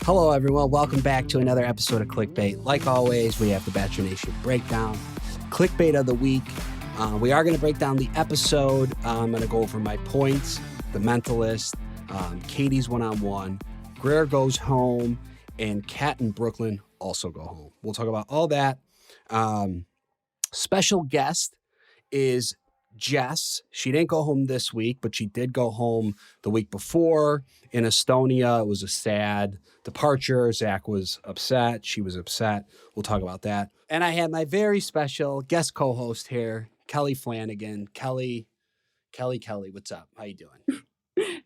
Hello, everyone. Welcome back to another episode of Clickbait. Like always, we have the Bachelor Nation breakdown. Clickbait of the week. We are going to break down the episode. I'm going to go over my points, the mentalist, Katie's one-on-one, Greer goes home, and Kat and Brooklyn also go home. We'll talk about all that. Special guest is Jess. She didn't go home this week, but she did go home the week before in Estonia. It was a sad departure. Zach was upset. She was upset. We'll talk about that. And I had my very special guest co-host here, Kelley Flanagan. Kelley, what's up? How you doing?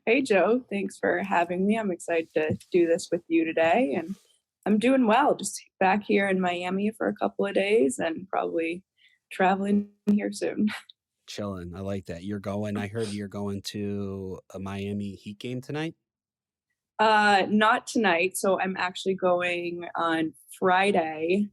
Hey, Joe. Thanks for having me. I'm excited to do this with you today. And I'm doing well. Just back here in Miami for a couple of days and probably traveling here soon. Chilling. I like that. I heard you're going to a Miami Heat game tonight? Not tonight. So I'm actually going on Friday.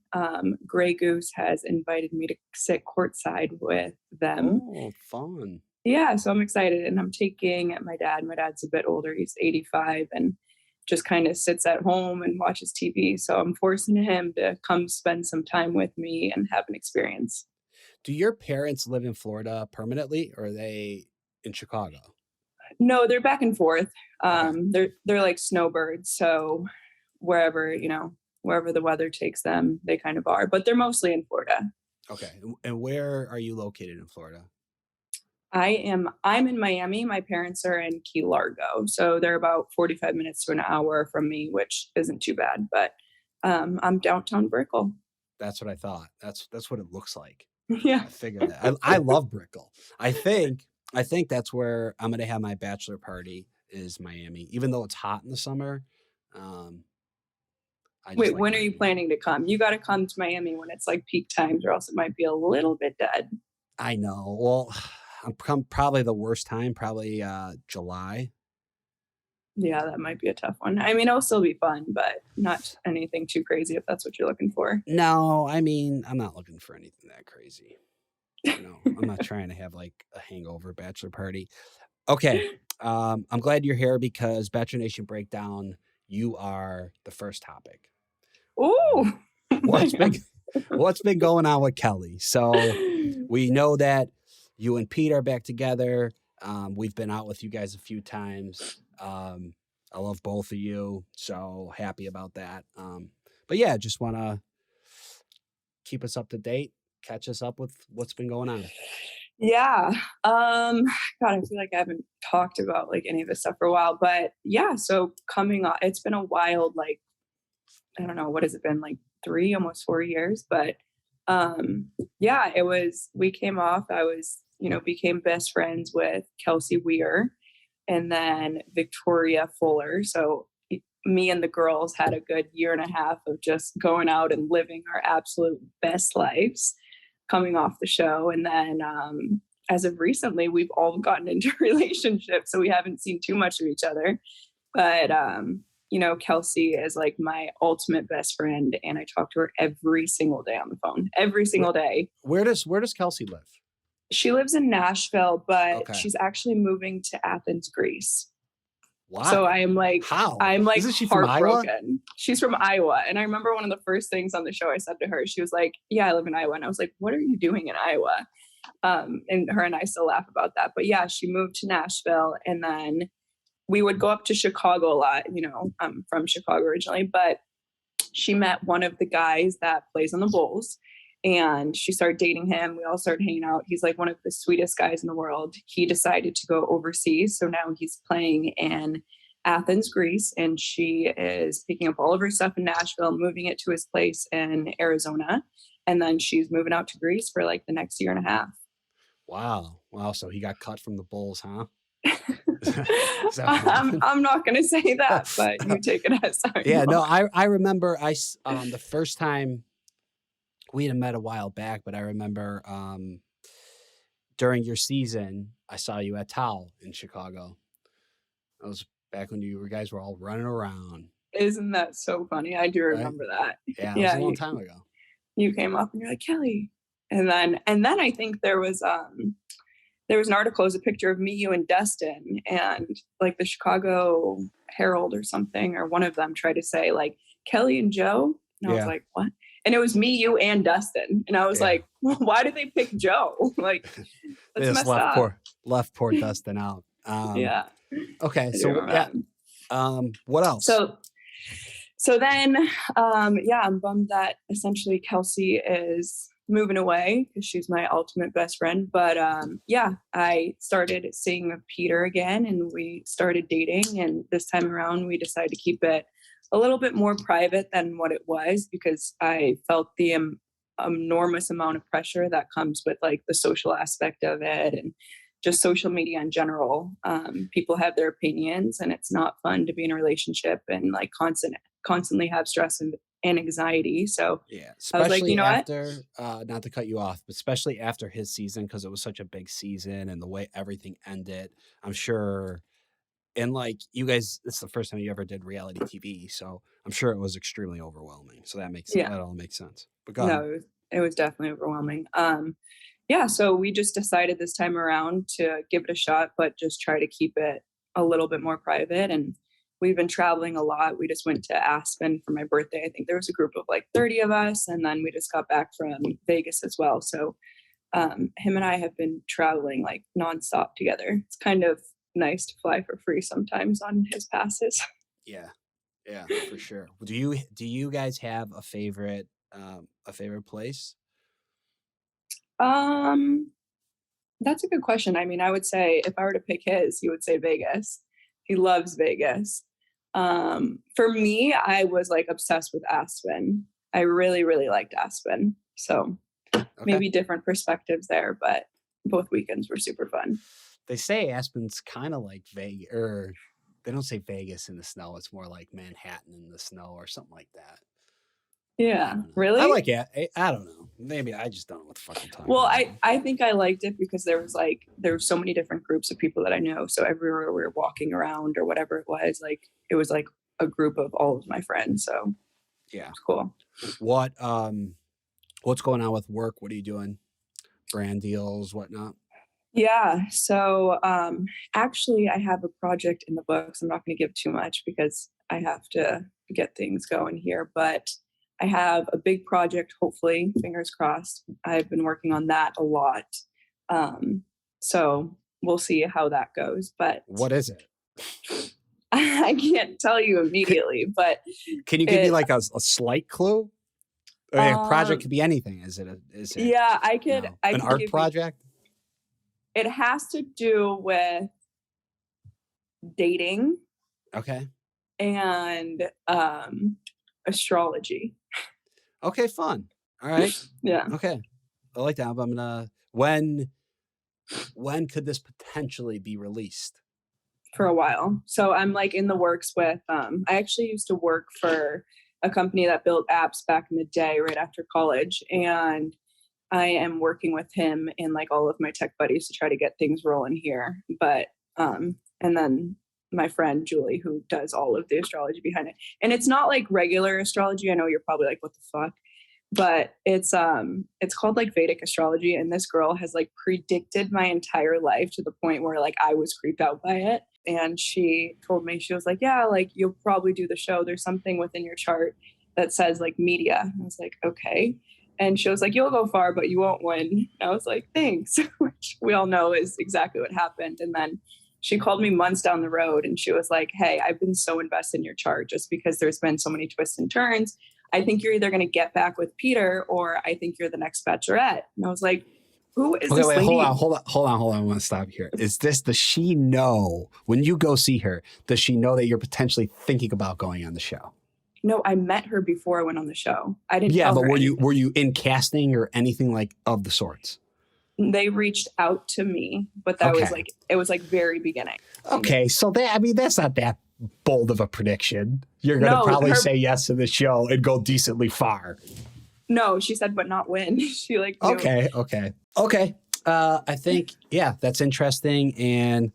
Grey Goose has invited me to sit courtside with them. Oh, fun. Yeah, so I'm excited. And I'm taking my dad. My dad's a bit older. He's 85 and just kind of sits at home and watches TV. So I'm forcing him to come spend some time with me and have an experience. Do your parents live in Florida permanently, or are they in Chicago? No, they're back and forth. They're like snowbirds. So wherever the weather takes them, they kind of are. But they're mostly in Florida. Okay. And where are you located in Florida? I'm in Miami. My parents are in Key Largo. So they're about 45 minutes to an hour from me, which isn't too bad. But I'm downtown Brickell. That's what I thought. That's what it looks like. Yeah. I figured that. I love Brickell. I think that's where I'm going to have my bachelor party is Miami, even though it's hot in the summer. Wait, when are you planning to come? You got to come to Miami when it's like peak times, or else it might be a little bit dead. I know. Well, I'm probably the worst time, probably July. Yeah, that might be a tough one. I mean, it'll still be fun, but not anything too crazy if that's what you're looking for. No, I mean, I'm not looking for anything that crazy. I'm not trying to have like a hangover bachelor party. Okay. I'm glad you're here because Bachelor Nation Breakdown, you are the first topic. Ooh. What's been going on with Kelley? So we know that you and Pete are back together. We've been out with you guys a few times. I love both of you, so happy about that. But yeah, just want to keep us up to date, catch us up with what's been going on. Yeah. God, I feel like I haven't talked about like any of this stuff for a while, but yeah, so coming on, it's been a wild, like, I don't know, what has it been, like 3, almost 4 years, but yeah, we came off, became best friends with Kelsey Weir and then Victoria Fuller. So me and the girls had a good 1.5 years of just going out and living our absolute best lives coming off the show. And then as of recently, we've all gotten into relationships, so we haven't seen too much of each other. But, Kelsey is like my ultimate best friend, and I talk to her every single day on the phone, every single day. Where does Kelsey live? She lives in Nashville, but Okay. She's actually moving to Athens, Greece. Wow. So I'm like, how? I'm like Isn't she heartbroken. From Iowa? She's from Iowa. And I remember one of the first things on the show I said to her, she was like, yeah, I live in Iowa. And I was like, what are you doing in Iowa? And her and I still laugh about that. But yeah, she moved to Nashville, and then we would go up to Chicago a lot. I'm from Chicago originally, but she met one of the guys that plays on the Bulls. And she started dating him. We all started hanging out. He's like one of the sweetest guys in the world. He decided to go overseas. So now he's playing in Athens, Greece. And she is picking up all of her stuff in Nashville, moving it to his place in Arizona. And then she's moving out to Greece for like the next 1.5 years. Wow. So he got cut from the Bulls, huh? I'm not going to say that, but you take it as yeah, no, I remember the first time we had met a while back, but I remember during your season, I saw you at Tao in Chicago. That was back when you guys were all running around. Isn't that so funny? I do remember that. Yeah, it was a long time ago. You came up and you're like, Kelley. And then I think there was an article, it was a picture of me, you, and Dustin, and like the Chicago Harold or something, or one of them tried to say like Kelley and Joe. And I was Yeah. like, what? And it was me, you, and Dustin. And I was Yeah. like, well, why did they pick Joe? Like, They that's just messed up. left poor Dustin out. Yeah. Okay. I do So remember yeah. that. What else? So then, yeah, I'm bummed that essentially Kelsey is moving away because she's my ultimate best friend. But yeah, I started seeing Peter again and we started dating. And this time around, we decided to keep it a little bit more private than what it was because I felt the enormous amount of pressure that comes with like the social aspect of it and just social media in general. People have their opinions and it's not fun to be in a relationship and like constantly have stress and anxiety. So Yeah, I was like, especially you know what? after, not to cut you off, but especially after his season, because it was such a big season and the way everything ended, I'm sure. And like you guys, it's the first time you ever did reality TV, so I'm sure it was extremely overwhelming. So Yeah, that all makes sense. But go ahead. no, it was definitely overwhelming. Yeah, so we just decided this time around to give it a shot, but just try to keep it a little bit more private. And we've been traveling a lot. We just went to Aspen for my birthday. I think there was a group of like 30 of us. And then we just got back from Vegas as well. So him and I have been traveling like nonstop together. It's kind of nice to fly for free sometimes on his passes. Yeah, yeah, for sure. Do you guys have a favorite place? Um, that's a good question. I mean, I would say if I were to pick his, he would say Vegas. He loves Vegas. For me, I was like obsessed with Aspen. I really, really liked Aspen. So Okay. maybe different perspectives there, but both weekends were super fun. They say Aspen's kind of like Vegas, or they don't say Vegas in the snow. It's more like Manhattan in the snow or something like that. I Yeah, don't know. really? I like it. I don't know. Maybe I just don't know what the fuck I'm talking Well, about. I think I liked it because there were so many different groups of people that I know. So everywhere we were walking around or whatever it was like a group of all of my friends. So Yeah. it's cool. What's going on with work? What are you doing? Brand deals, whatnot? Yeah. So actually I have a project in the books. I'm not going to give too much because I have to get things going here, but I have a big project, hopefully, fingers crossed. I've been working on that a lot. So we'll see how that goes. But What is it? I can't tell you immediately, but Can you give me like a slight clue? I mean, a project could be anything. Is it yeah, I could no, I an could art give project? it has to do with dating Okay. and astrology. Okay, fun. All right. Yeah. Okay. I like that. I'm gonna when could this potentially be released? For a while. So I'm like in the works with I actually used to work for a company that built apps back in the day right after college, and I am working with him and like all of my tech buddies to try to get things rolling here. But and then my friend Julie, who does all of the astrology behind it. And it's not like regular astrology. I know you're probably like, what the fuck? But it's called like Vedic astrology, and this girl has like predicted my entire life to the point where like I was creeped out by it. And she told me, she was like, yeah, like you'll probably do the show. There's something within your chart that says like media. And I was like, okay. And she was like, you'll go far, but you won't win. And I was like, thanks, which we all know is exactly what happened. And then she called me months down the road and she was like, hey, I've been so invested in your chart just because there's been so many twists and turns. I think you're either going to get back with Peter or I think you're the next Bachelorette. And I was like, who is this lady? Hold on. I want to stop here. Does she know, when you go see her, does she know that you're potentially thinking about going on the show? No, I met her before I went on the show. I didn't Yeah, tell but her anything. were you in casting or anything like of the sorts? They reached out to me, but that was like, it was like very beginning. Okay, so that's not that bold of a prediction. You're going to probably say yes to the show and go decently far. No, she said, but not win. She like knew. Okay. I think, yeah, that's interesting. And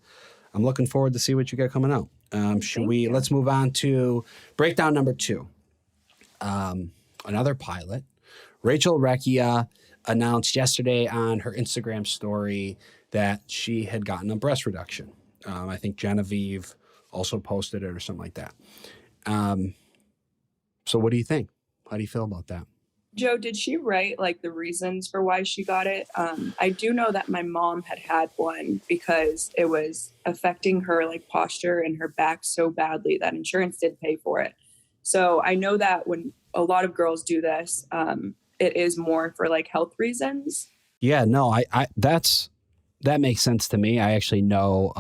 I'm looking forward to see what you got coming out. Let's move on to breakdown number 2. Another pilot. Rachel Recchia announced yesterday on her Instagram story that she had gotten a breast reduction. I think Genevieve also posted it or something like that. So what do you think? How do you feel about that? Joe, did she write like the reasons for why she got it? I do know that my mom had one because it was affecting her like posture and her back so badly that insurance did pay for it. So I know that when a lot of girls do this, it is more for like health reasons. Yeah, no, that makes sense to me. I actually know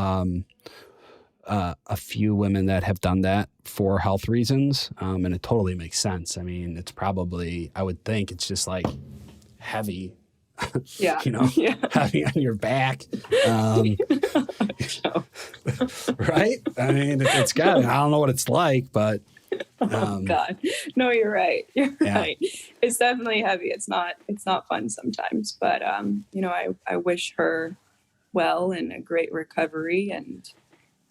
a few women that have done that for health reasons, and it totally makes sense. I mean, it's probably, I would think it's just like heavy, Yeah. heavy on your back. Right? I mean, it's got, I don't know what it's like, but. Oh God, no, you're right. You're right. It's definitely heavy. It's not fun sometimes, but I wish her well and a great recovery, and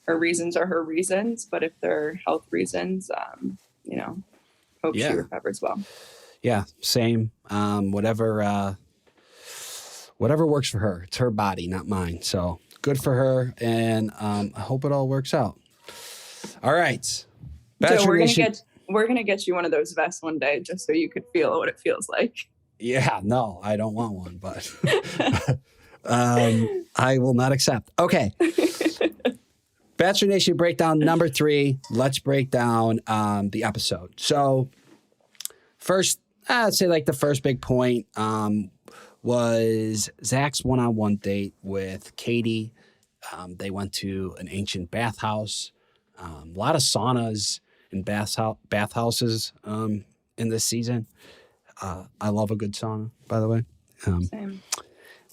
her reasons are her reasons, but if they're health reasons, hope she recovers well. Yeah, same. Whatever works for her. It's her body, not mine. So good for her, and I hope it all works out. All right. So we're gonna get you one of those vests one day, just so you could feel what it feels like. Yeah, no, I don't want one, but I will not accept. Okay. Bachelor Nation breakdown number 3. Let's break down the episode. So first, I'd say like the first big point was Zach's one-on-one date with Katie. They went to an ancient bathhouse. A lot of saunas and bathhouses in this season. I love a good sauna, by the way. Same.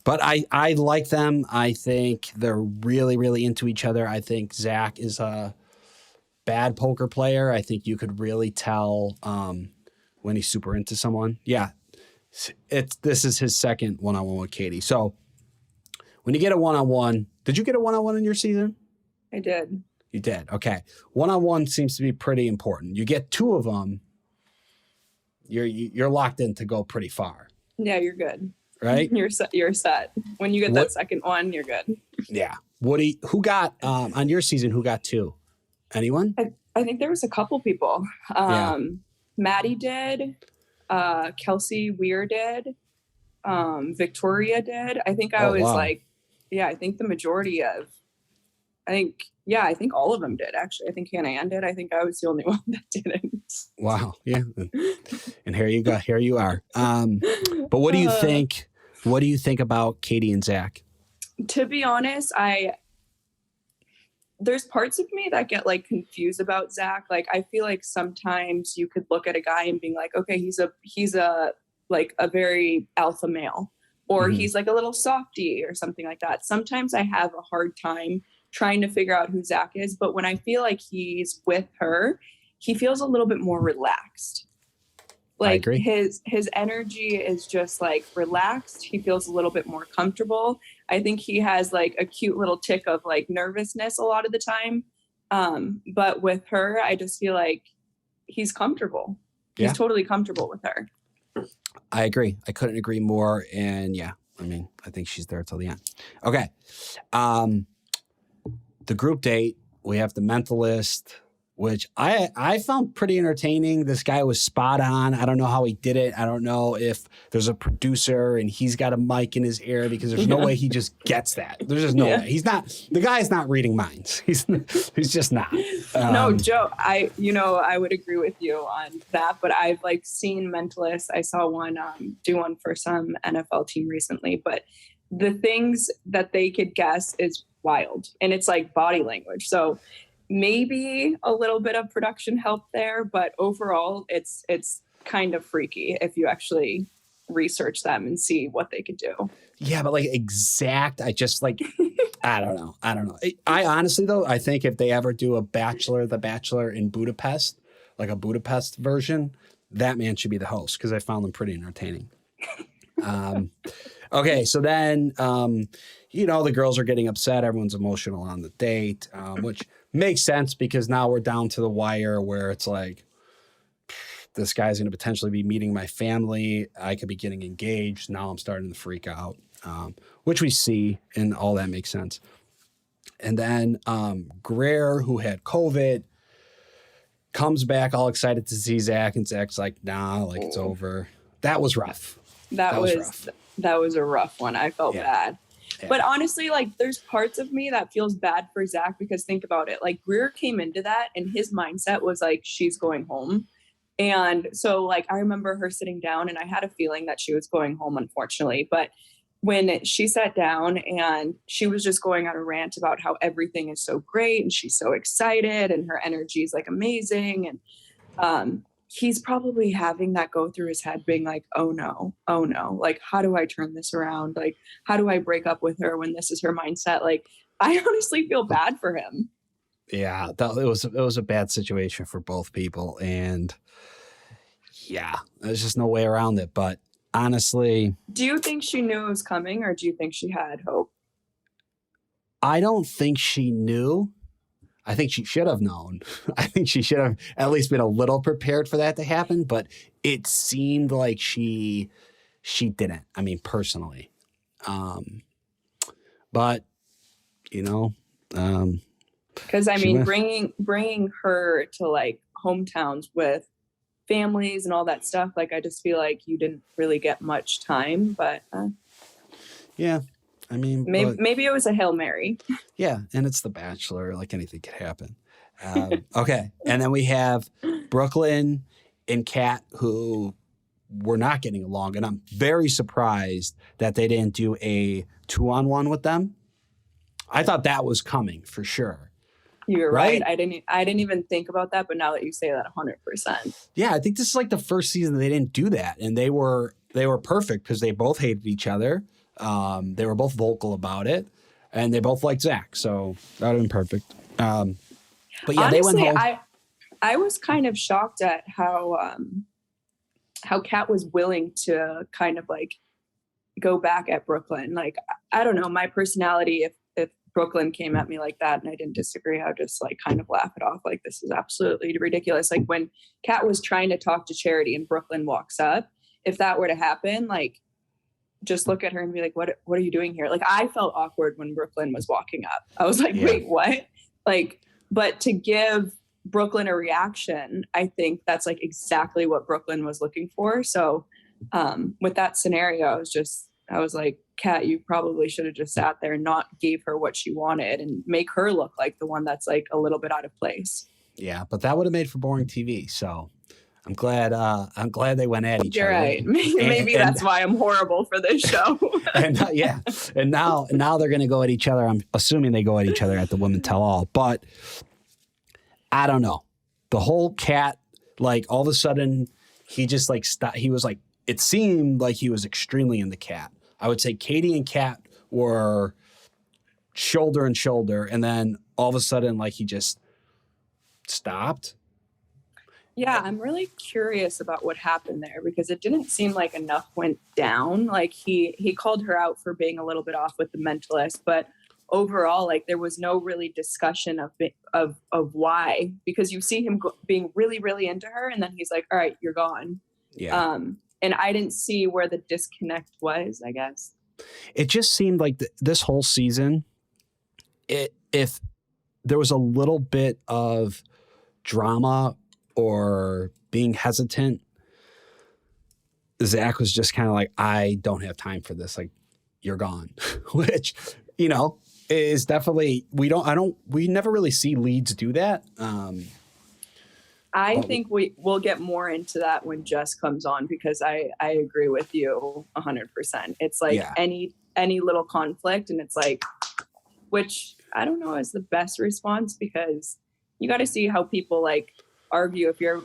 But I like them. I think they're really, really into each other. I think Zach is a bad poker player. I think you could really tell when he's super into someone. Yeah, this is his second one-on-one with Katie. So when you get a one-on-one, did you get a one-on-one in your season? I did. You did. Okay. One-on-one seems to be pretty important. You get 2 of them, you're locked in to go pretty far. Yeah, you're good. Right? You're set. When you get that second one, you're good. Yeah. Who got on your season? Who got 2? Anyone? I think there was a couple people. Maddie did. Kelsey Weir did. Victoria did. I think I think the majority of. I think all of them did, actually. I think Hannah Ann did. I think I was the only one that didn't. Wow. Yeah. And here you are. But what do you think? What do you think about Katie and Zach? To be honest, there's parts of me that get like confused about Zach. Like, I feel like sometimes you could look at a guy and being like, okay, he's a like a very alpha male, or he's like a little softy or something like that. Sometimes I have a hard time trying to figure out who Zach is, but when I feel like he's with her, he feels a little bit more relaxed. Like, I agree. His energy is just like relaxed. He feels a little bit more comfortable. I think he has like a cute little tick of like nervousness a lot of the time. But with her, I just feel like he's comfortable. He's totally comfortable with her. I agree. I couldn't agree more. And yeah, I mean, I think she's there till the end. Okay. The group date, we have the mentalist, which I found pretty entertaining. This guy was spot on. I don't know how he did it. I don't know if there's a producer and he's got a mic in his ear, because there's no way he just gets that. There's just no way. The guy's not reading minds. He's just not. No, Joe, I would agree with you on that, but I've like seen mentalists. I saw one do one for some NFL team recently, but the things that they could guess is wild, and it's like body language. So maybe a little bit of production help there, but overall it's kind of freaky if you actually research them and see what they could do. Yeah, but like exact, I just like, I don't know. I honestly though, I think if they ever do a The Bachelor in Budapest, like a Budapest version, that man should be the host, because I found them pretty entertaining. Okay, so then, the girls are getting upset. Everyone's emotional on the date, which makes sense, because now we're down to the wire where it's like, this guy's going to potentially be meeting my family. I could be getting engaged. Now I'm starting to freak out, which we see, and all that makes sense. And then Greer, who had COVID, comes back all excited to see Zach, and Zach's like, nah, like it's over. That was rough. That was a rough one. I felt bad. Yeah. But honestly, like there's parts of me that feels bad for Zach, because think about it. Like Greer came into that and his mindset was like, she's going home. And so like, I remember her sitting down and I had a feeling that she was going home, unfortunately. But when she sat down and she was just going on a rant about how everything is so great and she's so excited and her energy is like amazing. And he's probably having that go through his head, being like, oh no, like, how do I turn this around? Like, how do I break up with her when this is her mindset? Like, I honestly feel bad for him. Yeah, it was a bad situation for both people. And yeah, there's just no way around it. But honestly, do you think she knew it was coming, or do you think she had hope? I don't think she knew. I think she should have known. I think she should have at least been a little prepared for that to happen, but it seemed like she didn't. I mean, personally. But you know, because I mean, bringing her to like hometowns with families and all that stuff, like I just feel like you didn't really get much time. But yeah. I mean, maybe it was a Hail Mary. Yeah, and it's The Bachelor. Like anything could happen. Okay, and then we have Brooklyn and Kat, who were not getting along, and I'm very surprised that they didn't do a 2-on-1 with them. I thought that was coming for sure. You're right. I didn't even think about that, but now that you say that, 100%. Yeah, I think this is like the first season they didn't do that, and they were perfect because they both hated each other. They were both vocal about it, and they both liked Zach, so that would have been perfect. But yeah, honestly, they went home. I was kind of shocked at how Kat was willing to kind of like go back at Brooklyn. Like, I don't know, my personality, if Brooklyn came at me like that and I didn't disagree, I would just like kind of laugh it off. Like, this is absolutely ridiculous. Like when Kat was trying to talk to Charity and Brooklyn walks up, if that were to happen, like, just look at her and be like, what are you doing here? Like, I felt awkward when Brooklyn was walking up. I was like, wait, what? Like, but to give Brooklyn a reaction, I think that's like exactly what Brooklyn was looking for. So with that scenario, I was like, Kat, you probably should have just sat there and not gave her what she wanted and make her look like the one that's like a little bit out of place. Yeah, but that would have made for boring TV. So I'm glad they went at each other. You're right. Maybe that's why I'm horrible for this show. And now they're going to go at each other. I'm assuming they go at each other at the Women Tell All, but I don't know. The whole Kat, like all of a sudden he just like stopped. He was like, it seemed like he was extremely into Kat. I would say Katie and Kat were shoulder and shoulder. And then all of a sudden, like he just stopped. Yeah, I'm really curious about what happened there, because it didn't seem like enough went down. Like he called her out for being a little bit off with the mentalist, but overall, like there was no really discussion of why, because you see him being really, really into her, and then he's like, all right, you're gone. Yeah. And I didn't see where the disconnect was, I guess. It just seemed like this whole season, if there was a little bit of drama or being hesitant, Zach was just kind of like, I don't have time for this. Like, you're gone, which, you know, is definitely, we never really see leads do that. I think we'll get more into that when Jess comes on, because I agree with you 100%. It's like any little conflict, and it's like, which I don't know is the best response, because you got to see how people like argue if you're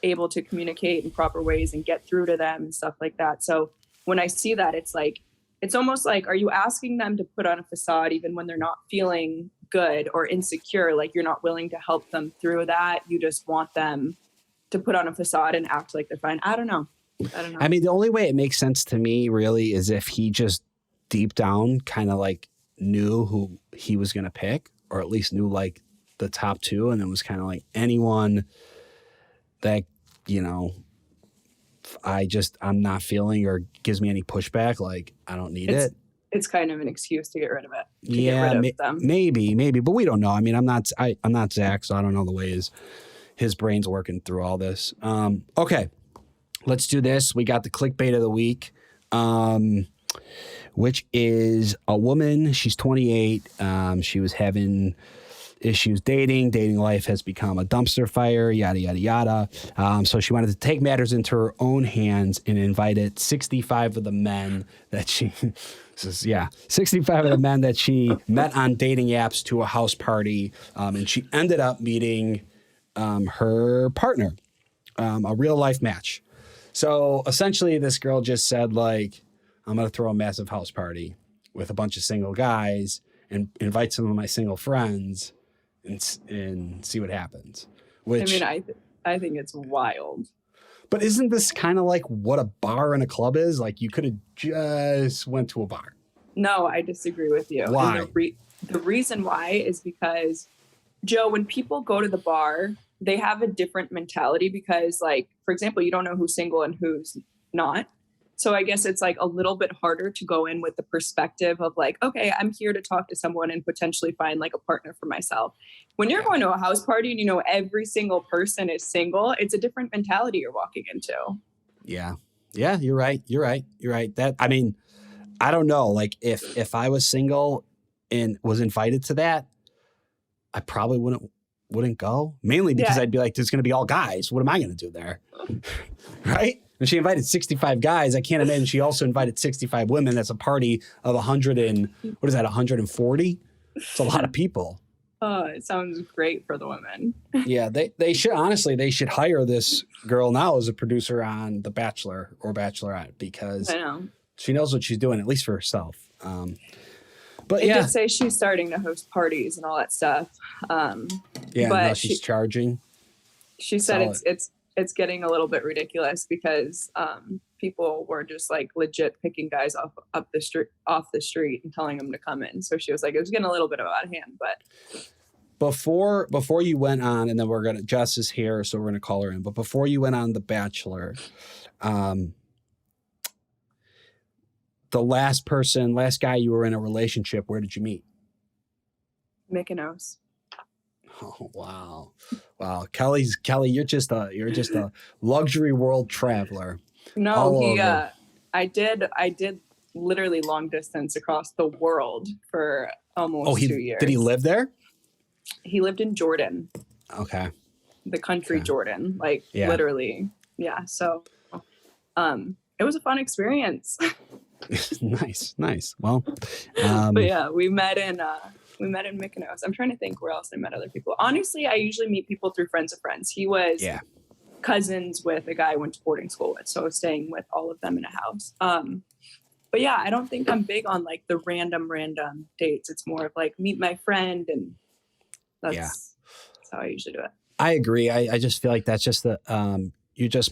able to communicate in proper ways and get through to them and stuff like that. So when I see that, it's like, it's almost like, are you asking them to put on a facade even when they're not feeling good or insecure? Like, you're not willing to help them through that. You just want them to put on a facade and act like they're fine. I don't know. I mean, the only way it makes sense to me really is if he just deep down kind of like knew who he was going to pick, or at least knew like the top two, and then was kind of like, anyone that, you know, I'm not feeling or gives me any pushback, like I don't need it. It's kind of an excuse to get rid of it. to get rid of them. Maybe, but we don't know. I mean, I'm not Zach, so I don't know the way his brain's working through all this. Okay, let's do this. We got the clickbait of the week, which is a woman. She's 28. She was having issues dating life has become a dumpster fire, yada yada yada. So she wanted to take matters into her own hands and invited 65 of the men that she 65 of the men that she met on dating apps to a house party, and she ended up meeting her partner, a real life match. So essentially this girl just said, like, I'm gonna throw a massive house party with a bunch of single guys and invite some of my single friends and see what happens. Which, I mean, I think it's wild. But isn't this kind of like what a bar and a club is? Like, you could have just went to a bar. No, I disagree with you. Why? And the reason why is because, Joe, when people go to the bar, they have a different mentality because, like, for example, you don't know who's single and who's not. So I guess it's like a little bit harder to go in with the perspective of like, okay, I'm here to talk to someone and potentially find like a partner for myself. When you're going to a house party and you know every single person is single, it's a different mentality you're walking into. Yeah, you're right. That, I mean, I don't know. Like, if I was single and was invited to that, I probably wouldn't go. Mainly because I'd be like, there's going to be all guys. What am I going to do there? Right? And she invited 65 guys. I can't imagine she also invited 65 women. That's a party of 140? It's a lot of people. Oh, it sounds great for the women. Yeah, they should hire this girl now as a producer on The Bachelor or Bachelorette, because I know she knows what she's doing, at least for herself. But it did say she's starting to host parties and all that stuff. But now she's charging. She said it's getting a little bit ridiculous because people were just like legit picking guys off the street and telling them to come in. So she was like, it was getting a little bit out of hand. But before you went on, and then Jess is here, so we're gonna call her in. But before you went on The Bachelor, the last guy you were in a relationship, where did you meet? Mykonos. Oh, wow. Kelley, you're just a luxury world traveler. No, I did literally long distance across the world for almost 2 years. Did he live there? He lived in Jordan. Okay. The country Jordan, literally. Yeah. So, it was a fun experience. Nice. Well, but yeah, we met in Mykonos. I'm trying to think where else I met other people. Honestly, I usually meet people through friends of friends. He was cousins with a guy I went to boarding school with, so I was staying with all of them in a house. But yeah, I don't think I'm big on like the random dates. It's more of like meet my friend, and that's how I usually do it. I agree. I just feel like that's just you just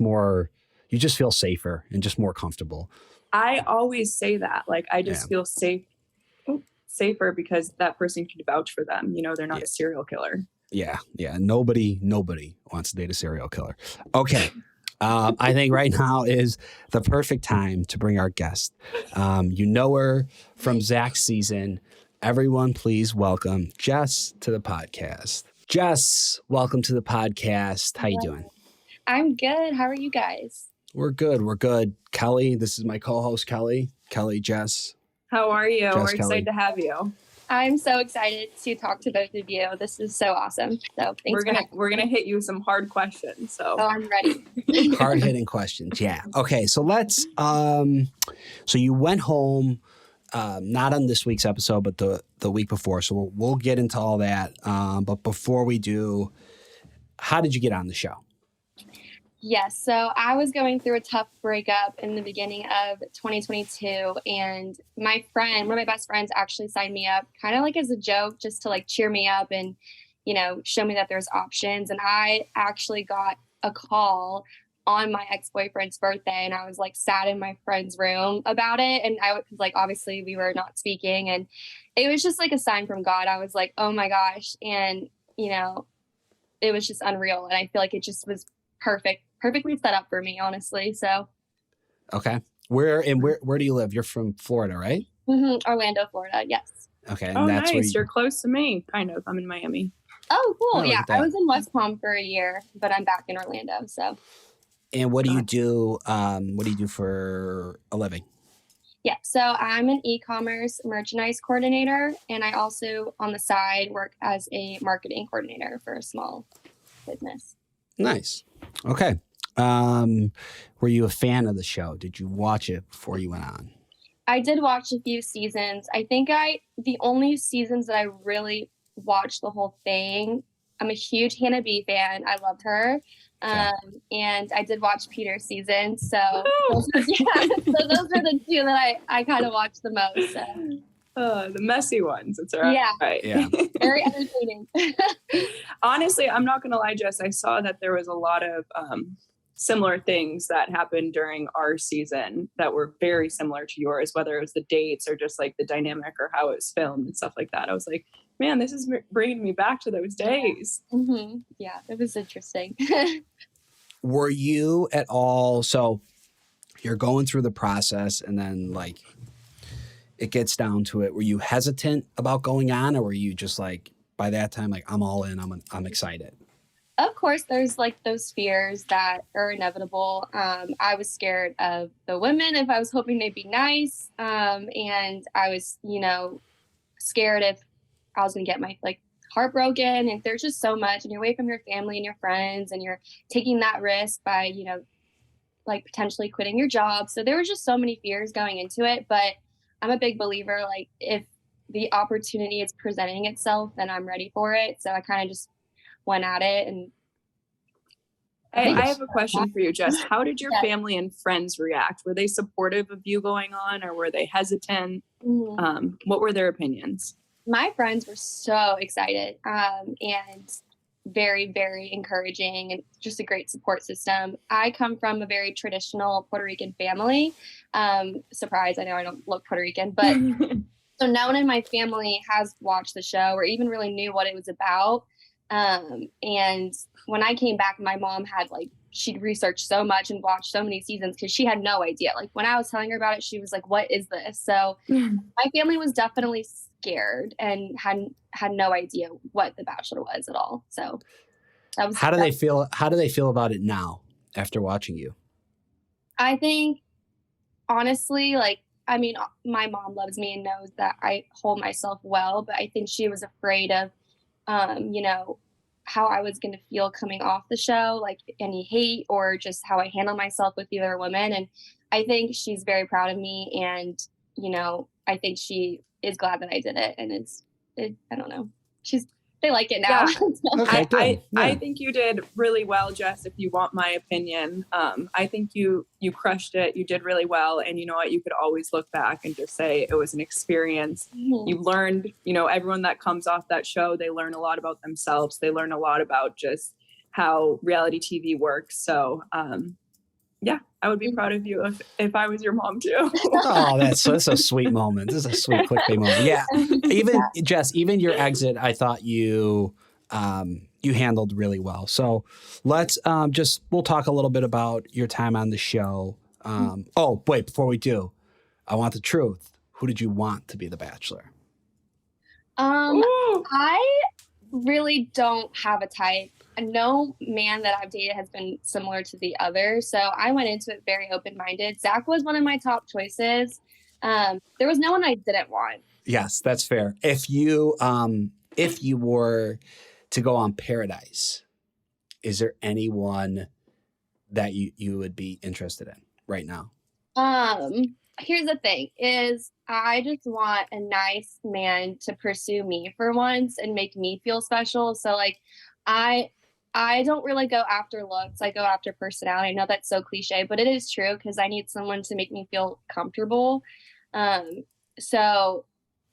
feel safer and just more comfortable. I always say that. Like, I just feel safer because that person can vouch for them. You know, they're not a serial killer. Yeah. Nobody wants to date a serial killer. Okay. I think right now is the perfect time to bring our guest. You know her from Zach's season. Everyone, please welcome Jess to the podcast. Jess, welcome to the podcast. How you doing? I'm good. How are you guys? We're good. Kelley, this is my co-host, Kelley, Jess. How are you? Jess, We're Kelley. excited to have you. I'm so excited to talk to both of you. This is so awesome. So thanks. We're gonna hit you with some hard questions. So I'm ready. Hard hitting questions. Yeah. Okay. So let's. So you went home, not on this week's episode, but the week before. So we'll get into all that. But before we do, how did you get on the show? Yes. So I was going through a tough breakup in the beginning of 2022. And one of my best friends actually signed me up kind of like as a joke, just to like cheer me up and, you know, show me that there's options. And I actually got a call on my ex-boyfriend's birthday, and I was like sat in my friend's room about it. And obviously we were not speaking, and it was just like a sign from God. I was like, oh my gosh. And, you know, it was just unreal. And I feel like it just was perfectly set up for me, honestly. So, okay. Where do you live? You're from Florida, right? Orlando, Florida. Yes. Okay, and Oh, that's nice. where You're close to me, kind of. I'm in Miami. Oh, cool. Oh, look Yeah, at that. I was in West Palm for a year, but I'm back in Orlando. So And what do you Gotcha. do? What do you do for a living? yeah, so I'm an e-commerce merchandise coordinator, and I also on the side work as a marketing coordinator for a small business. Nice. Okay. Were you a fan of the show? Did you watch it before you went on? I did watch a few seasons. I think the only seasons that I really watched the whole thing. I'm a huge Hannah B fan. I loved her. Okay. And I did watch Peter's season. So Woohoo! so those are the two that I kind of watched the most. So. The messy ones. It's all right. Yeah. Right. Yeah. Very entertaining. Honestly, I'm not going to lie, Jess. I saw that there was a lot of similar things that happened during our season that were very similar to yours, whether it was the dates or just like the dynamic or how it was filmed and stuff like that. I was like, man, this is bringing me back to those days. Mm-hmm. Yeah, it was interesting. Were you at all, so you're going through the process and then like it gets down to it, were you hesitant about going on, or were you just like by that time like I'm all in, I'm excited? Of course, there's like those fears that are inevitable. I was scared of the women if I was hoping they'd be nice. And I was, scared if I was going to get my heartbroken. And there's just so much, and you're away from your family and your friends, and you're taking that risk by, potentially quitting your job. So there was just so many fears going into it. But I'm a big believer, like if the opportunity is presenting itself, then I'm ready for it. So I kind of just went at it. And I have a question for you, Jess. How did your Yeah. family and friends react? Were they supportive of you going on, or were they hesitant? What were their opinions? My friends were so excited and very, very encouraging, and just a great support system. I come from a very traditional Puerto Rican family. Surprise, I know I don't look Puerto Rican, but so no one in my family has watched the show or even really knew what it was about. And when I came back, my mom had she'd researched so much and watched so many seasons because she had no idea. Like when I was telling her about it, she was like, "What is this?" So my family was definitely scared and had no idea what The Bachelor was at all. So that was. How do they feel? How do they feel about it now after watching you? I think honestly, my mom loves me and knows that I hold myself well, but I think she was afraid of how I was going to feel coming off the show, like any hate or just how I handle myself with the other women. And I think she's very proud of me. And, I think she is glad that I did it. And I don't know. They like it now. Yeah. Okay, good. I think you did really well, Jess, if you want my opinion. I think you crushed it. You did really well. And you know what? You could always look back and just say it was an experience. Mhm. You learned, everyone that comes off that show, they learn a lot about themselves. They learn a lot about just how reality TV works. So, yeah, I would be proud of you if I was your mom too. Oh, that's a sweet moment. This is a sweet clickbait moment. Yeah. Even Jess, even your exit, I thought you handled really well. So let's we'll talk a little bit about your time on the show. Oh, wait, before we do, I want the truth. Who did you want to be the Bachelor? Ooh. I really don't have a type. No man that I've dated has been similar to the other. So I went into it very open-minded. Zach was one of my top choices. There was no one I didn't want. Yes, that's fair. If you were to go on Paradise, is there anyone that you would be interested in right now? Here's the thing is I just want a nice man to pursue me for once and make me feel special. So I don't really go after looks. I go after personality. I know that's so cliche, but it is true because I need someone to make me feel comfortable. So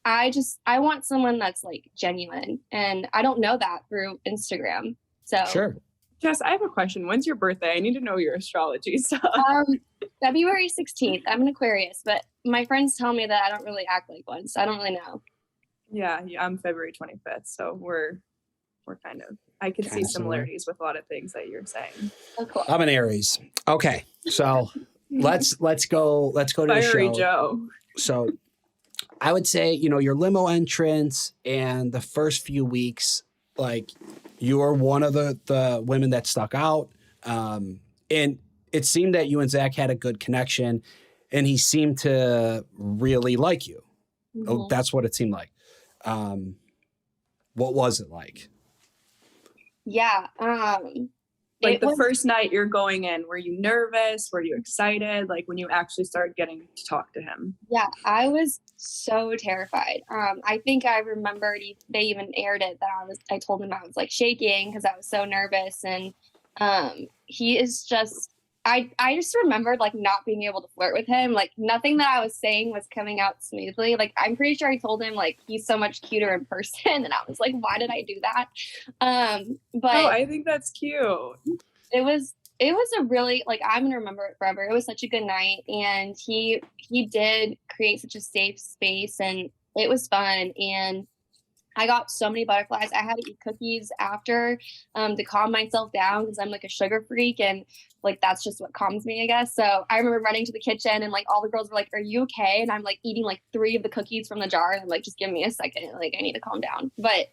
I want someone that's genuine, and I don't know that through Instagram. So Sure. Jess, I have a question. When's your birthday? I need to know your astrology stuff. February 16th. I'm an Aquarius, but my friends tell me that I don't really act like one, so I don't really know. Yeah, I'm February 25th, so we're kind of. I can see similarities with a lot of things that you're saying. Oh, cool. I'm an Aries. Okay, so let's go to the Fiery show. Joe. So I would say, your limo entrance and the first few weeks, like you were one of the women that stuck out. And it seemed that you and Zach had a good connection and he seemed to really like you. Oh, that's what it seemed like. What was it like? Yeah. Like the first night you're going in, were you nervous? Were you excited? Like when you actually started getting to talk to him? Yeah, I was so terrified. I think I remembered they even aired it that I told him I was like shaking because I was so nervous. And he is just, I just remembered like not being able to flirt with him. Like nothing that I was saying was coming out smoothly. Like I'm pretty sure I told him like he's so much cuter in person. And I was like, why did I do that? But oh, I think that's cute. It was a really, like, I'm gonna remember it forever. It was such a good night, and he did create such a safe space, and it was fun. And I got so many butterflies. I had to eat cookies after to calm myself down because I'm like a sugar freak, and like that's just what calms me, I guess. So I remember running to the kitchen, and like all the girls were like, "Are you okay?" And I'm like eating like 3 of the cookies from the jar, and I'm like, "Just give me a second, like I need to calm down." But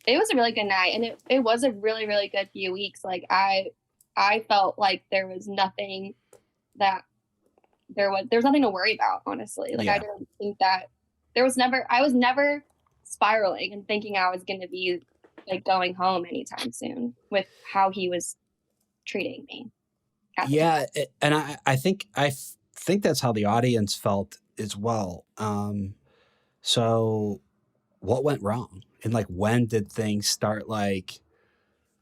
it was a really good night, and it was a really, really good few weeks. Like I felt like there was nothing that there was nothing to worry about, honestly. Like I didn't think that I was never spiraling and thinking I was going to be like going home anytime soon with how he was treating me. Yeah. And I think that's how the audience felt as well. So what went wrong? And like, when did things start like,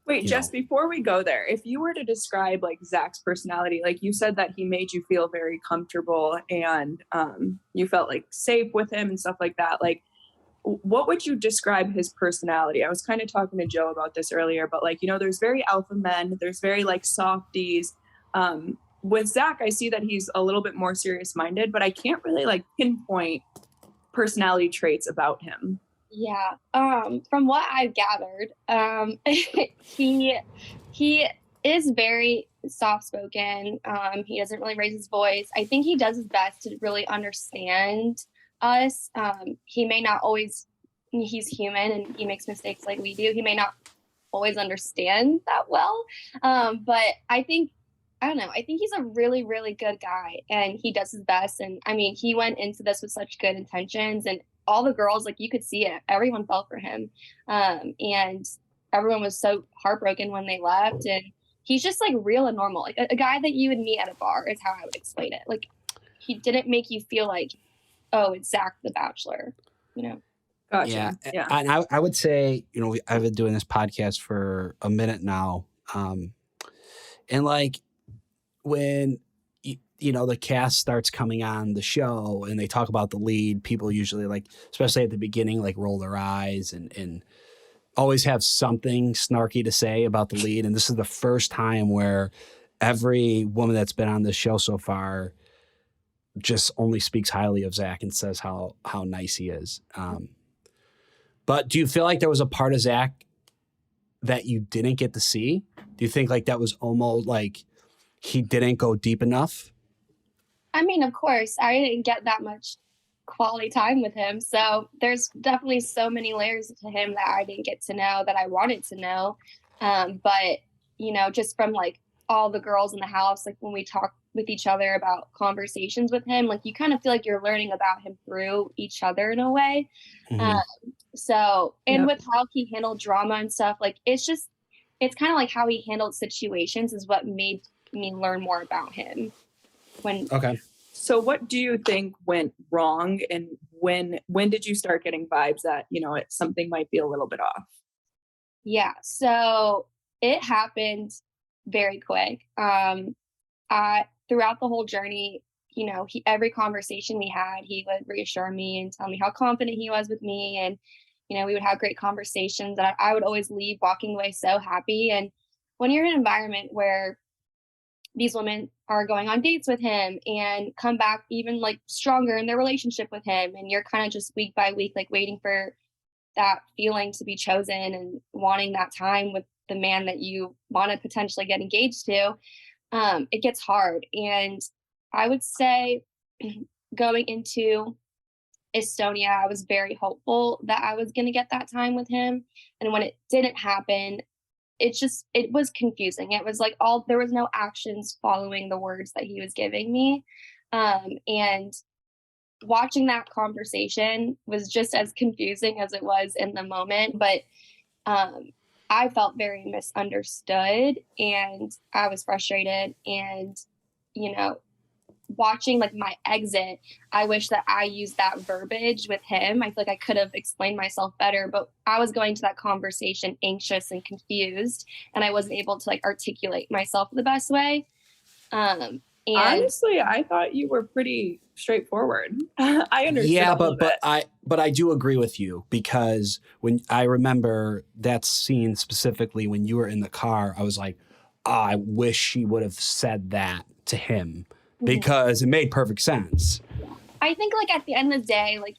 wait, Jess, before we go there, if you were to describe like Zach's personality, like you said that he made you feel very comfortable and you felt like safe with him and stuff like that. Like, what would you describe his personality? I was kind of talking to Joe about this earlier, but like, there's very alpha men, there's very like softies. With Zach, I see that he's a little bit more serious minded, but I can't really like pinpoint personality traits about him. Yeah. From what I've gathered, he is very soft spoken. He doesn't really raise his voice. I think he does his best to really understand us. He may not always, he's human and he makes mistakes like we do. He may not always understand that well. But I don't know. I think he's a really, really good guy and he does his best. And I mean, he went into this with such good intentions and all the girls, like you could see it, everyone fell for him. And everyone was so heartbroken when they left. And he's just like real and normal, like a guy that you would meet at a bar is how I would explain it. Like he didn't make you feel like, oh, it's Zach the Bachelor, Gotcha. Yeah. And I would say, I've been doing this podcast for a minute now. And like when the cast starts coming on the show and they talk about the lead, people usually like, especially at the beginning, like roll their eyes and always have something snarky to say about the lead. And this is the first time where every woman that's been on this show so far just only speaks highly of Zach and says how nice he is. But do you feel like there was a part of Zach that you didn't get to see? Do you think like that was almost like he didn't go deep enough? I mean, of course, I didn't get that much quality time with him. So there's definitely so many layers to him that I didn't get to know that I wanted to know. But, just from like all the girls in the house, like when we talk with each other about conversations with him, like you kind of feel like you're learning about him through each other in a way. Mm-hmm. With how he handled drama and stuff, like it's kind of like how he handled situations is what made me learn more about him. Okay. So what do you think went wrong and when did you start getting vibes that, something might be a little bit off? Yeah. So it happened very quick. Throughout the whole journey, every conversation we had, he would reassure me and tell me how confident he was with me. And, we would have great conversations and I would always leave walking away so happy. And when you're in an environment where these women are going on dates with him and come back even like stronger in their relationship with him, and you're kind of just week by week, like waiting for that feeling to be chosen and wanting that time with the man that you want to potentially get engaged to, it gets hard. And I would say going into Estonia, I was very hopeful that I was going to get that time with him. And when it didn't happen, it was confusing. It was like there was no actions following the words that he was giving me. And watching that conversation was just as confusing as it was in the moment. But I felt very misunderstood and I was frustrated. And, watching like my exit, I wish that I used that verbiage with him. I feel like I could have explained myself better, but I was going to that conversation anxious and confused, and I wasn't able to like articulate myself the best way. And honestly, I thought you were pretty straightforward. I understood. Yeah, all of it. but I do agree with you, because when I remember that scene specifically when you were in the car, I was like, I wish she would have said that to him, because it made perfect sense. I think like at the end of the day, like,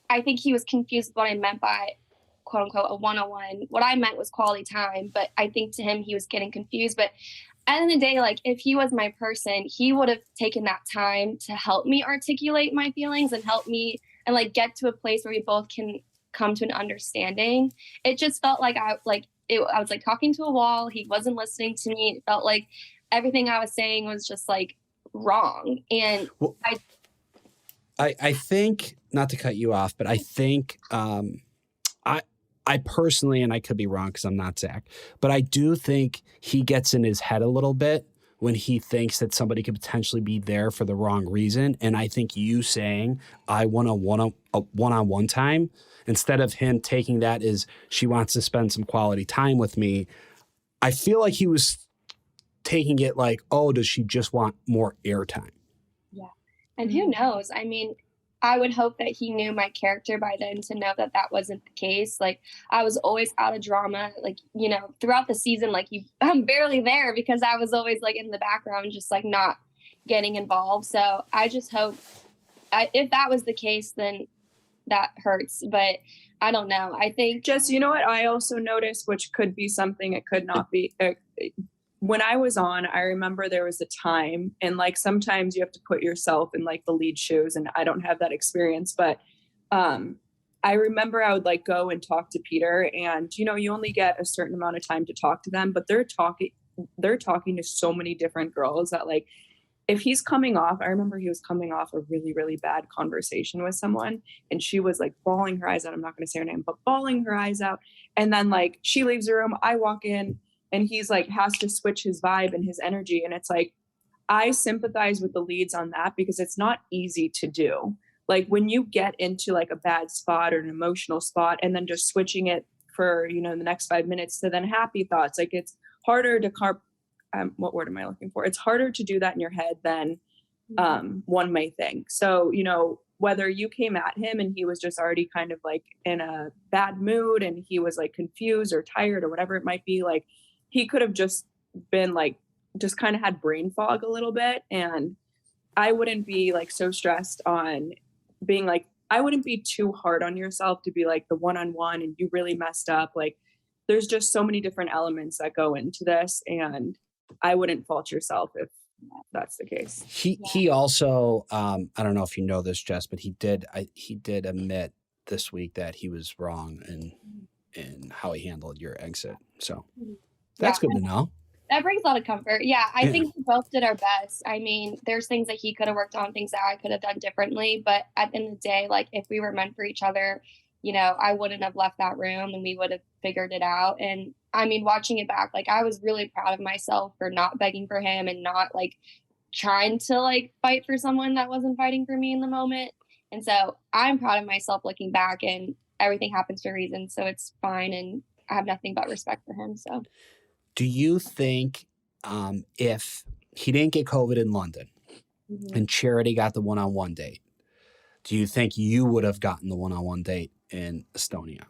I think he was confused with what I meant by quote unquote a one-on-one. What I meant was quality time, but I think to him he was getting confused. But at the end of the day, like if he was my person, he would have taken that time to help me articulate my feelings and help me and like get to a place where we both can come to an understanding. It just felt like I was like talking to a wall. He wasn't listening to me. It felt like everything I was saying was just like wrong. And well, I think, not to cut you off, but I think I personally, and I could be wrong because I'm not Zach, but I do think he gets in his head a little bit when he thinks that somebody could potentially be there for the wrong reason. And I think you saying, I want a one-on-one time, instead of him taking that as she wants to spend some quality time with me, I feel like he was taking it like, oh, does she just want more airtime? Yeah. And who knows? I mean, I would hope that he knew my character by then to know that that wasn't the case. Like I was always out of drama, like, throughout the season, like I'm barely there because I was always like in the background, just like not getting involved. So I just hope if that was the case, then that hurts. But I don't know. I think Jess, you know what I also noticed, which could be something, it could not be. When I was on, I remember there was a time, and like sometimes you have to put yourself in like the lead shoes, and I don't have that experience, but I remember I would like go and talk to Peter, and you only get a certain amount of time to talk to them, but they're talking to so many different girls that like if he's coming off, I remember he was coming off a really, really bad conversation with someone, and she was like bawling her eyes out. I'm not going to say her name, but bawling her eyes out. And then like she leaves the room, I walk in, and he's like has to switch his vibe and his energy. And it's like, I sympathize with the leads on that because it's not easy to do. Like when you get into like a bad spot or an emotional spot and then just switching it for, the next 5 minutes to then happy thoughts, like it's harder to what word am I looking for? It's harder to do that in your head than one may think. So, whether you came at him and he was just already kind of like in a bad mood and he was like confused or tired or whatever it might be, like he could have just been like, just kind of had brain fog a little bit. And I wouldn't be like so stressed on being like, I wouldn't be too hard on yourself to be like the one-on-one and you really messed up. Like there's just so many different elements that go into this, and I wouldn't fault yourself if that's the case. He also, I don't know if you know this, Jess, but he did admit this week that he was wrong in how he handled your exit. So that's good to know. That brings a lot of comfort. Yeah, I think we both did our best. I mean, there's things that he could have worked on, things that I could have done differently. But at the end of the day, like if we were meant for each other, I wouldn't have left that room and we would have figured it out. And I mean, watching it back, like I was really proud of myself for not begging for him and not like trying to like fight for someone that wasn't fighting for me in the moment. And so I'm proud of myself looking back, and everything happens for a reason. So it's fine. And I have nothing but respect for him. So do you think if he didn't get COVID in London and Charity got the one-on-one date, do you think you would have gotten the one-on-one date in Estonia?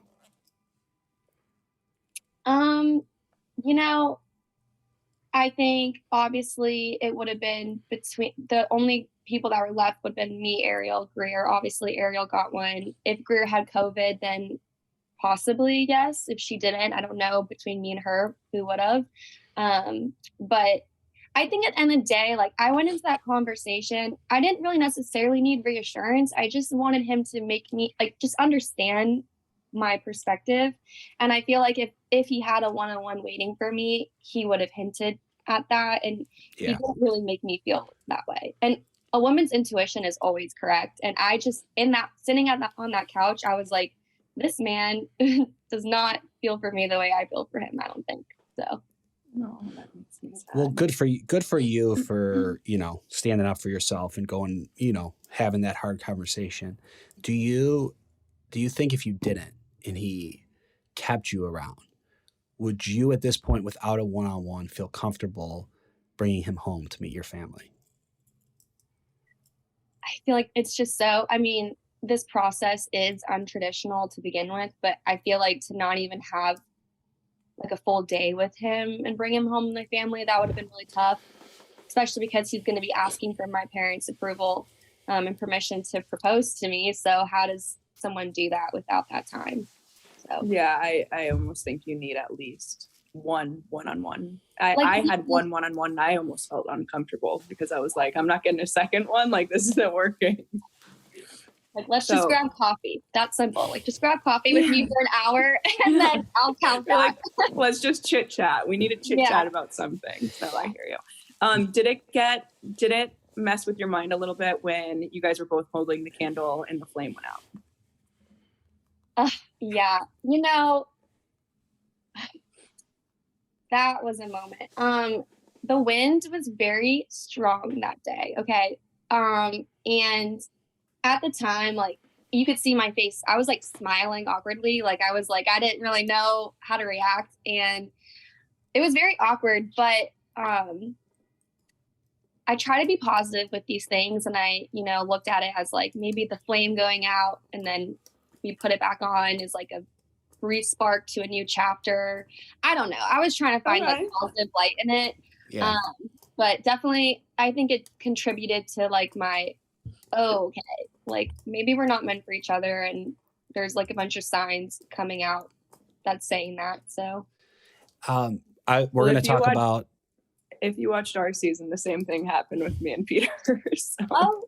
I think obviously it would have been between the only people that were left would have been me, Ariel, Greer. Obviously Ariel got one. If Greer had COVID, then possibly yes. If she didn't, I don't know, between me and her, who would have. But I think at the end of the day, like I went into that conversation, I didn't really necessarily need reassurance. I just wanted him to make me like just understand my perspective. And I feel like if he had a one-on-one waiting for me, he would have hinted at that. And he Yeah. didn't really make me feel that way. And a woman's intuition is always correct. And I just in that sitting on that couch, I was like, this man does not feel for me the way I feel for him, I don't think. So No, that makes me sad. Well, good for you. Good for you for, standing up for yourself and going, having that hard conversation. Do you think if you didn't and he kept you around, would you at this point without a one-on-one feel comfortable bringing him home to meet your family? I feel like it's just so, I mean, this process is untraditional to begin with, but I feel like to not even have like a full day with him and bring him home to my family, that would have been really tough, especially because he's going to be asking for my parents' approval and permission to propose to me. So how does someone do that without that time? So Yeah, I almost think you need at least one-on-one. I Like, had one-on-one and I almost felt uncomfortable because I was like, I'm not getting a second one. Like, this isn't working. like let's just So- grab coffee. That's simple. Like just grab coffee with me for an hour and then I'll count You're back. like, let's just chit chat. We need to chit chat about something. So I hear you. Did it mess with your mind a little bit when you guys were both holding the candle and the flame went out? Yeah, that was a moment. The wind was very strong that day. Okay. And at the time, like you could see my face, I was like smiling awkwardly. Like I was like, I didn't really know how to react. And it was very awkward, but I try to be positive with these things. And I, looked at it as like maybe the flame going out and then we put it back on is like a re-spark to a new chapter. I don't know. I was trying to find like positive light in it. Yeah. But definitely I think it contributed to like my, okay, like maybe we're not meant for each other. And there's like a bunch of signs coming out that's saying that. So we're going to talk about. If you watched our season, the same thing happened with me and Peter. So, oh,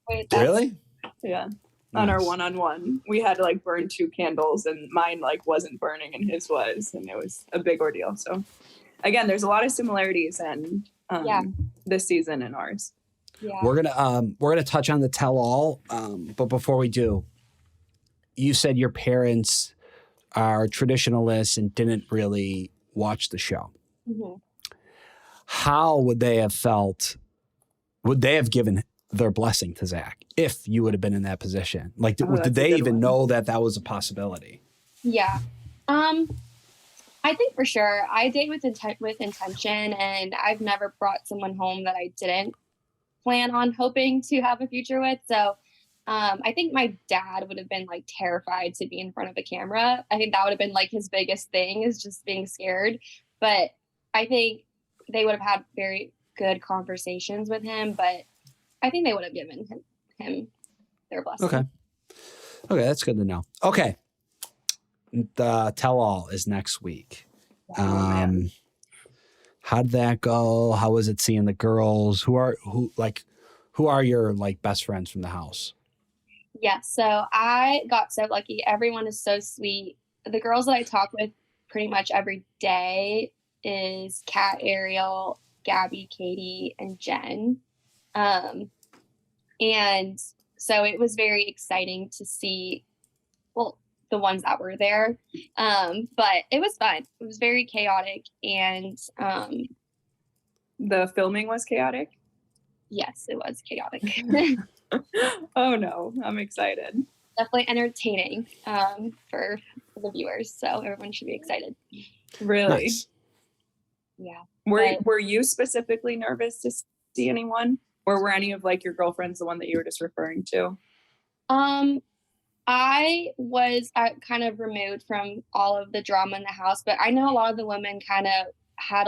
wait, Really? yeah. On our Nice. one-on-one, we had to like burn 2 candles and mine like wasn't burning and his was, and it was a big ordeal. So again, there's a lot of similarities in this season and ours. Yeah. We're gonna touch on the tell-all, but before we do, you said your parents are traditionalists and didn't really watch the show. Mhm. How would they have felt? Would they have given their blessing to Zach if you would have been in that position? Like, that's did a they good even one. know that was a possibility? Yeah. I think for sure I date with intention, and I've never brought someone home that I didn't plan on hoping to have a future with. So I think my dad would have been like terrified to be in front of a camera. I think that would have been like his biggest thing, is just being scared. But I think they would have had very good conversations with him, but I think they would have given him their blessing. Okay, that's good to know. Okay, the tell-all is next week. man. How'd that go? How was it seeing the girls? Who are your like best friends from the house? Yeah, so I got so lucky. Everyone is so sweet. The girls that I talk with pretty much every day is Kat, Ariel, Gabby, Katie, and Jen. And so it was very exciting to see, well, the ones that were there. But it was fun. It was very chaotic. And The filming was chaotic. yes, it was chaotic. Oh no, I'm excited. Definitely entertaining for the viewers. So everyone should be excited. Really? Nice. Yeah. Were you specifically nervous to see anyone, or were any of like your girlfriends the one that you were just referring to? I was kind of removed from all of the drama in the house, but I know a lot of the women kind of had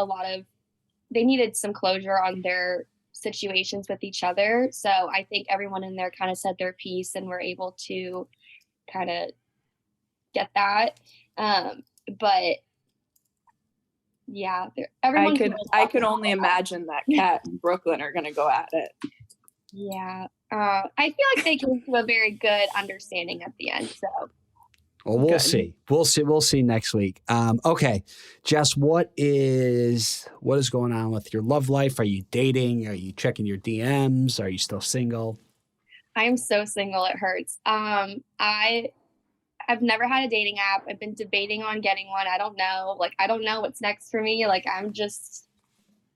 they needed some closure on their situations with each other. So I think everyone in there kind of said their piece and were able to kind of get that. But Yeah, I could only imagine that Kat and Brooklyn are gonna go at it. Yeah, I feel like they came to a very good understanding at the end. So, Well, we'll Good. see. We'll see next week. Okay, Jess, what is going on with your love life? Are you dating? Are you checking your DMs? Are you still single? I am so single. It hurts. I've never had a dating app. I've been debating on getting one. I don't know. Like, I don't know what's next for me. Like, I'm just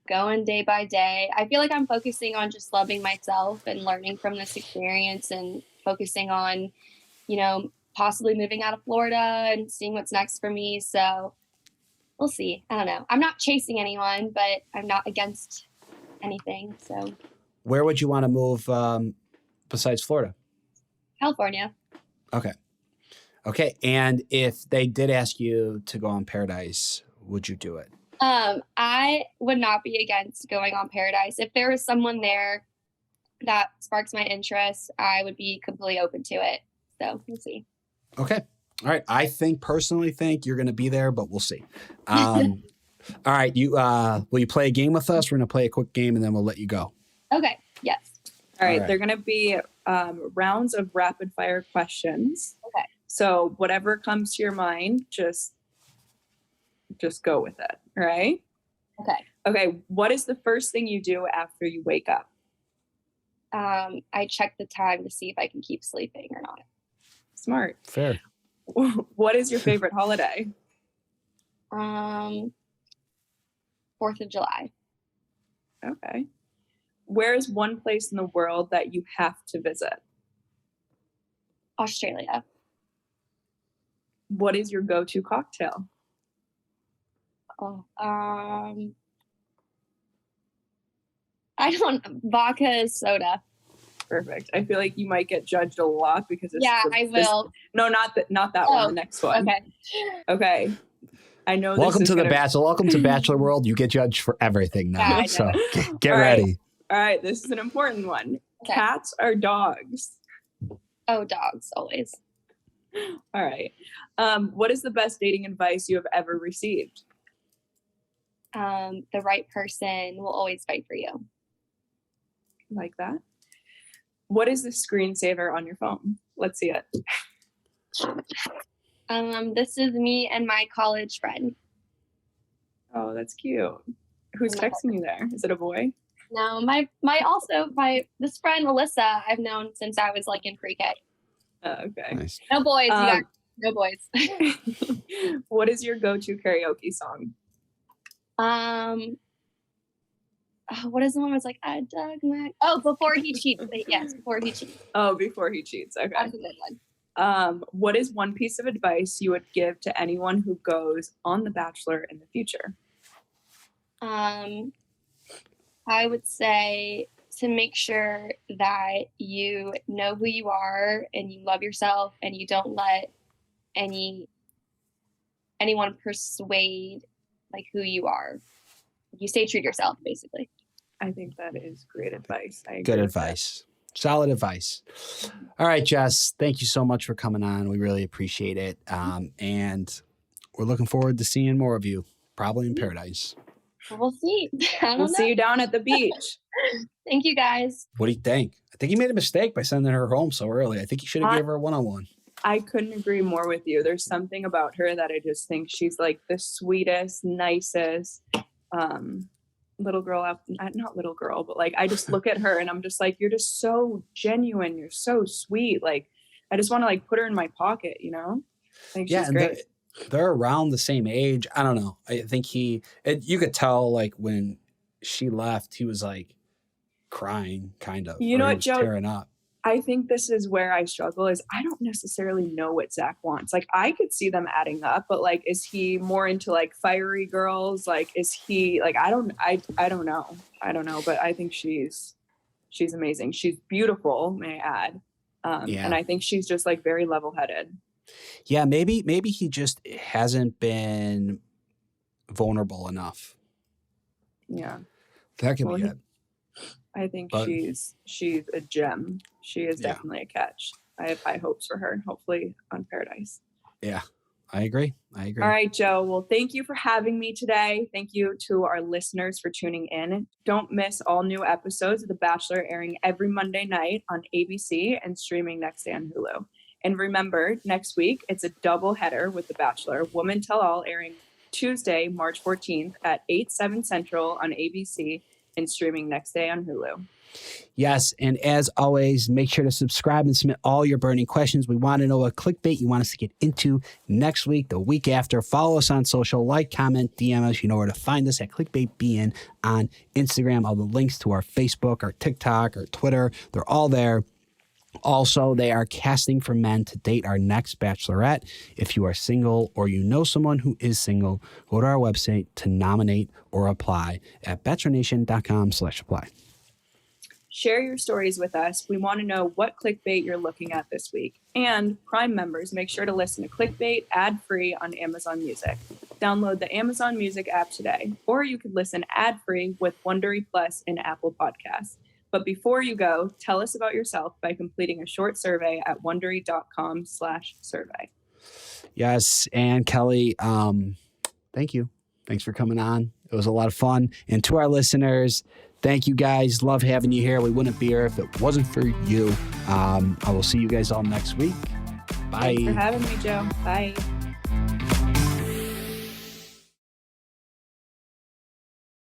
going day by day. I feel like I'm focusing on just loving myself and learning from this experience and focusing on, possibly moving out of Florida and seeing what's next for me. So we'll see. I don't know. I'm not chasing anyone, but I'm not against anything. So Where would you want to move besides Florida? California. Okay. And if they did ask you to go on Paradise, would you do it? I would not be against going on Paradise. If there was someone there that sparks my interest, I would be completely open to it. So we'll see. Okay. All right. I personally think you're going to be there, but we'll see. All right. Will you play a game with us? We're going to play a quick game and then we'll let you go. Okay. Yes. All right. All right. They're gonna be rounds of rapid fire questions. Okay. So whatever comes to your mind, just go with it. All right. Okay. Okay. What is the first thing you do after you wake up? I check the time to see if I can keep sleeping or not. Smart. Fair. What is your favorite holiday? 4th of July. Okay. Where is one place in the world that you have to visit? Australia. What is your go-to cocktail? Oh, vodka is soda. Perfect. I feel like you might get judged a lot because it's I will. No, not that one. The next one. Okay. Okay. I know. Welcome to the gonna... Bachelor. Welcome to Bachelor World. You get judged for everything now. Yeah, so get All right. ready. All right. This is an important one. Okay. Cats or dogs? Oh, dogs, always. All right. What is the best dating advice you have ever received? The right person will always fight for you. Like that. What is the screensaver on your phone? Let's see it. This is me and my college friend. Oh, that's cute. Who's texting you there? Is it a boy? No, this friend Alyssa I've known since I was like in pre-K. Oh, okay. Nice. No boys, you guys. No boys. What is your go-to karaoke song? What is the one that's like, I dug my... Oh, Before He Cheats. Yes, Before He Cheats. Oh, Before He Cheats. Okay. That's a good one. What is one piece of advice you would give to anyone who goes on The Bachelor in the future? I would say to make sure that you know who you are and you love yourself and you don't let anyone persuade like who you are. You stay true to yourself, basically. I think that is great advice. I agree Good with advice. Solid advice. All right, Jess, thank you so much for coming on. We really appreciate it. And we're looking forward to seeing more of you, probably in Paradise. We'll see. We'll see you down at the beach. Thank you, guys. What do you think? I think he made a mistake by sending her home so early. I think he should have gave her a one-on-one. I couldn't agree more with you. There's something about her that I just think she's like the sweetest, nicest little girl out, not little girl, but like I just look at her and I'm just like, you're just so genuine, you're so sweet. Like I just want to like put her in my pocket, you know? I think she's great. They're around the same age. I don't know. I think you could tell like when she left, he was like crying kind of. You know what, Joe? Tearing up. I think this is where I struggle is I don't necessarily know what Zach wants. Like I could see them adding up, but like, is he more into like fiery girls? Like, is he like, I don't know. But I think she's amazing. She's beautiful, may I add. And I think she's just like very level-headed. Yeah. Maybe he just hasn't been vulnerable enough. Yeah. That could be it. I think she's a gem. She is definitely a catch. I have high hopes for her, hopefully on Paradise. Yeah. I agree. All right, Joe. Well, thank you for having me today. Thank you to our listeners for tuning in. Don't miss all new episodes of The Bachelor airing every Monday night on ABC and streaming next day on Hulu. And remember, next week, it's a double header with The Bachelor, Woman Tell All, airing Tuesday, March 14th at 8/7 Central on ABC and streaming next day on Hulu. Yes, and as always, make sure to subscribe and submit all your burning questions. We want to know what clickbait you want us to get into next week, the week after. Follow us on social, like, comment, DM us. You know where to find us at ClickbaitBN on Instagram. All the links to our Facebook, our TikTok, our Twitter, they're all there. Also, they are casting for men to date our next Bachelorette. If you are single or you know someone who is single, go to our website to nominate or apply at bachelornation.com/apply. Share your stories with us. We want to know what clickbait you're looking at this week. And Prime members, make sure to listen to Clickbait ad-free on Amazon Music. Download the Amazon Music app today, or you could listen ad-free with Wondery Plus in Apple Podcasts. But before you go, tell us about yourself by completing a short survey at wondery.com/survey. Yes, and Kelley, thank you. Thanks for coming on. It was a lot of fun. And to our listeners, thank you guys. Love having you here. We wouldn't be here if it wasn't for you. I will see you guys all next week. Bye. Thanks for having me, Joe. Bye.